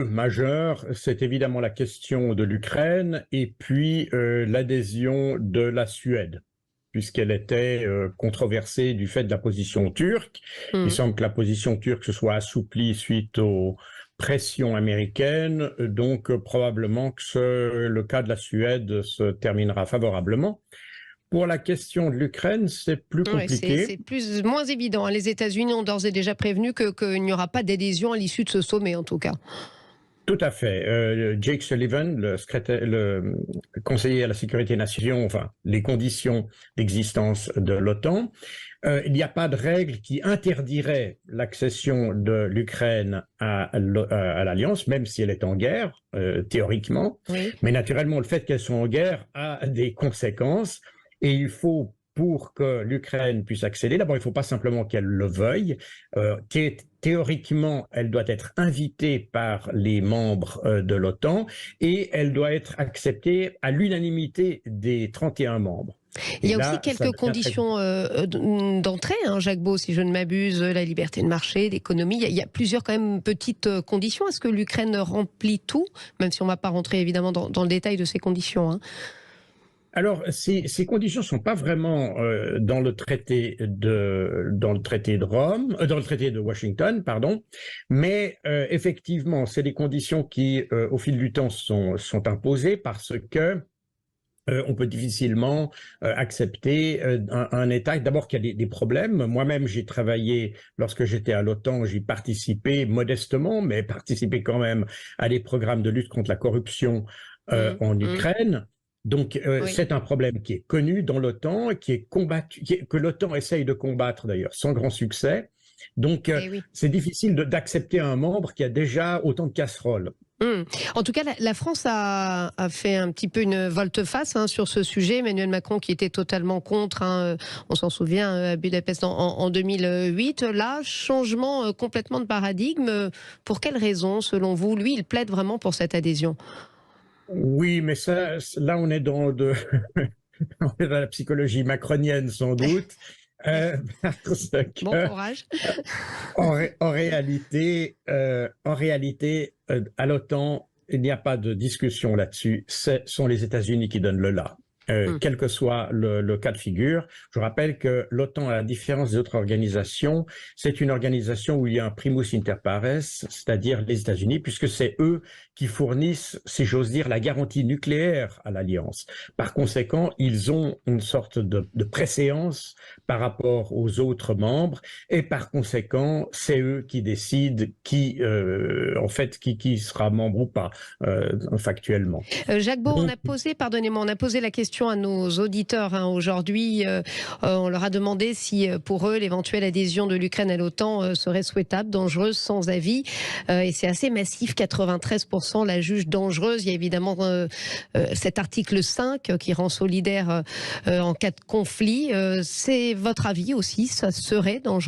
Majeur, c'est évidemment la question de l'Ukraine et puis l'adhésion de la Suède, puisqu'elle était controversée du fait de la position turque. Il Mmh. semble que la position turque se soit assouplie suite aux pressions américaines, donc probablement que le cas de la Suède se terminera favorablement. Pour la question de l'Ukraine, c'est plus Ouais, compliqué. c'est moins évident, hein. Les États-Unis ont d'ores et déjà prévenu qu'il n'y aura pas d'adhésion à l'issue de ce sommet, en tout cas. Tout à fait. Jake Sullivan, le conseiller à la sécurité des Nations, enfin les conditions d'existence de l'OTAN, il n'y a pas de règle qui interdirait l'accession de l'Ukraine à l'Alliance, même si elle est en guerre, théoriquement. Oui. Mais naturellement, le fait qu'elle soit en guerre a des conséquences et il faut, pour que l'Ukraine puisse accéder, d'abord, il ne faut pas simplement qu'elle le veuille. Théoriquement, elle doit être invitée par les membres de l'OTAN et elle doit être acceptée à l'unanimité des 31 membres. Il Et y a aussi là, ça quelques devient très conditions compliqué. d'entrée, hein, Jacques Beau, si je ne m'abuse, la liberté de marché, l'économie. Il y a plusieurs quand même petites conditions. Est-ce que l'Ukraine remplit tout, même si on ne va pas rentrer évidemment dans le détail de ces conditions, hein. Alors, ces conditions ne sont pas vraiment dans le traité de Rome, dans le traité de Washington, pardon, mais effectivement, c'est des conditions qui, au fil du temps, sont imposées parce que on peut difficilement accepter un État. D'abord qu'il y a des problèmes. Moi-même, j'ai travaillé, lorsque j'étais à l'OTAN, j'y participé modestement, mais participé quand même à des programmes de lutte contre la corruption Mmh, en mmh. Ukraine. Donc, Oui. c'est un problème qui est connu dans l'OTAN, qui est combattu, que l'OTAN essaye de combattre d'ailleurs sans grand succès. Donc, Eh oui. c'est difficile d'accepter un membre qui a déjà autant de casseroles. Mmh. En tout cas, la France a fait un petit peu une volte-face, hein, sur ce sujet. Emmanuel Macron qui était totalement contre, hein, on s'en souvient, à Budapest en 2008. Là, changement complètement de paradigme. Pour quelles raisons, selon vous? Lui, il plaide vraiment pour cette adhésion. Oui, mais ça, là, on est on est dans la psychologie macronienne sans doute, parce Bon que courage. en réalité, à l'OTAN, il n'y a pas de discussion là-dessus. Ce sont les États-Unis qui donnent le là. Mmh. Quel que soit le cas de figure. Je rappelle que l'OTAN, à la différence des autres organisations, c'est une organisation où il y a un primus inter pares, c'est-à-dire les États-Unis, puisque c'est eux qui fournissent, si j'ose dire, la garantie nucléaire à l'Alliance. Par conséquent, ils ont une sorte de préséance par rapport aux autres membres, et par conséquent, c'est eux qui décident en fait, qui sera membre ou pas, factuellement. Jacques Beau, Donc, on a posé la question à nos auditeurs, hein, aujourd'hui. On leur a demandé si, pour eux, l'éventuelle adhésion de l'Ukraine à l'OTAN serait souhaitable, dangereuse, sans avis. Et c'est assez massif, 93% la jugent dangereuse. Il y a évidemment cet article 5 qui rend solidaire en cas de conflit. C'est votre avis aussi, ça serait dangereux?